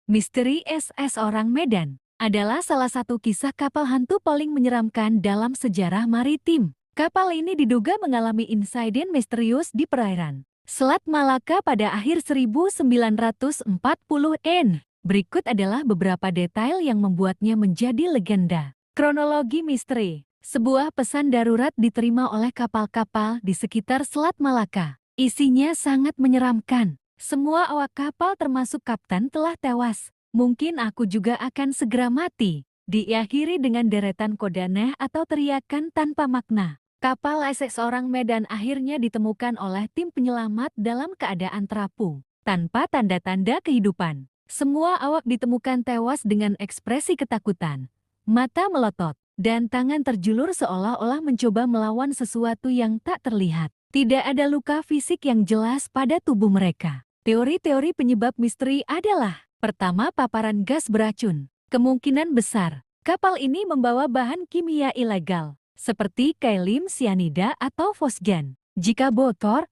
Misteri SS Orang Medan adalah salah satu kisah kapal hantu paling menyeramkan dalam sejarah maritim. Kapal ini diduga mengalami insiden misterius di perairan Selat Malaka pada akhir 1940-an. Berikut adalah beberapa detail yang membuatnya menjadi legenda. Kronologi misteri. Sebuah pesan darurat diterima oleh kapal-kapal di sekitar Selat Malaka. Isinya sangat menyeramkan. Semua awak kapal termasuk kapten telah tewas. Mungkin aku juga akan segera mati. Diakhiri dengan deretan kode aneh atau teriakan tanpa makna. Kapal SS Orang Medan akhirnya ditemukan oleh tim penyelamat dalam keadaan terapung, tanpa tanda-tanda kehidupan. Semua awak ditemukan tewas dengan ekspresi ketakutan, mata melotot, dan tangan terjulur seolah-olah mencoba melawan sesuatu yang tak terlihat. Tidak ada luka fisik yang jelas pada tubuh mereka. Teori-teori penyebab misteri adalah: pertama, paparan gas beracun. Kemungkinan besar, kapal ini membawa bahan kimia ilegal, seperti kalium sianida atau fosgen. Jika bocor,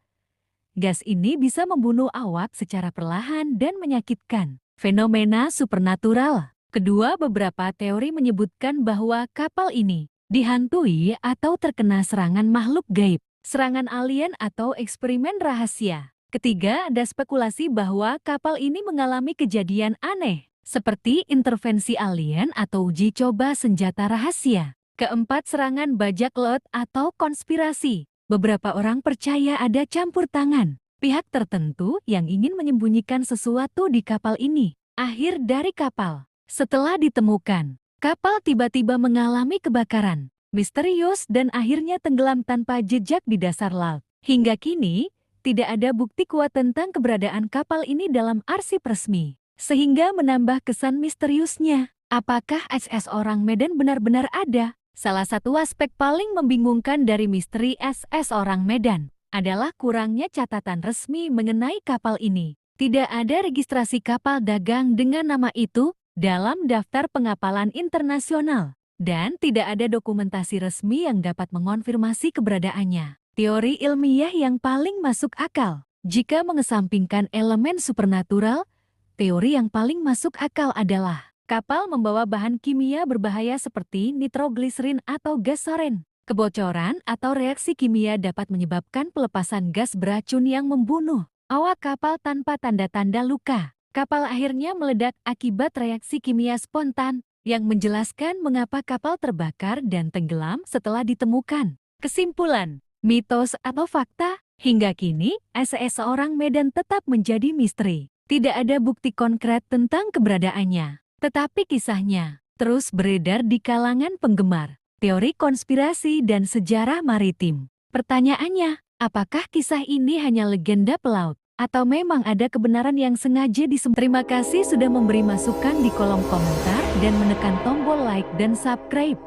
gas ini bisa membunuh awak secara perlahan dan menyakitkan. Fenomena supernatural. Kedua, beberapa teori menyebutkan bahwa kapal ini dihantui atau terkena serangan makhluk gaib, serangan alien atau eksperimen rahasia. Ketiga, ada spekulasi bahwa kapal ini mengalami kejadian aneh, seperti intervensi alien atau uji coba senjata rahasia. Keempat, serangan bajak laut atau konspirasi. Beberapa orang percaya ada campur tangan pihak tertentu yang ingin menyembunyikan sesuatu di kapal ini. Akhir dari kapal. Setelah ditemukan, kapal tiba-tiba mengalami kebakaran misterius dan akhirnya tenggelam tanpa jejak di dasar laut. Hingga kini, tidak ada bukti kuat tentang keberadaan kapal ini dalam arsip resmi, sehingga menambah kesan misteriusnya. Apakah SS Orang Medan benar-benar ada? Salah satu aspek paling membingungkan dari misteri SS Orang Medan adalah kurangnya catatan resmi mengenai kapal ini. Tidak ada registrasi kapal dagang dengan nama itu dalam daftar pengapalan internasional, dan tidak ada dokumentasi resmi yang dapat mengonfirmasi keberadaannya. Teori ilmiah yang paling masuk akal. Jika mengesampingkan elemen supernatural, teori yang paling masuk akal adalah kapal membawa bahan kimia berbahaya seperti nitrogliserin atau gas sarin. Kebocoran atau reaksi kimia dapat menyebabkan pelepasan gas beracun yang membunuh awak kapal tanpa tanda-tanda luka. Kapal akhirnya meledak akibat reaksi kimia spontan, yang menjelaskan mengapa kapal terbakar dan tenggelam setelah ditemukan. Kesimpulan, mitos atau fakta, hingga kini SS Orang Medan tetap menjadi misteri. Tidak ada bukti konkret tentang keberadaannya, tetapi kisahnya terus beredar di kalangan penggemar teori konspirasi dan sejarah maritim. Pertanyaannya, apakah kisah ini hanya legenda pelaut, atau memang ada kebenaran yang sengaja disembunyikan? Terima kasih sudah memberi masukan di kolom komentar dan menekan tombol like dan subscribe.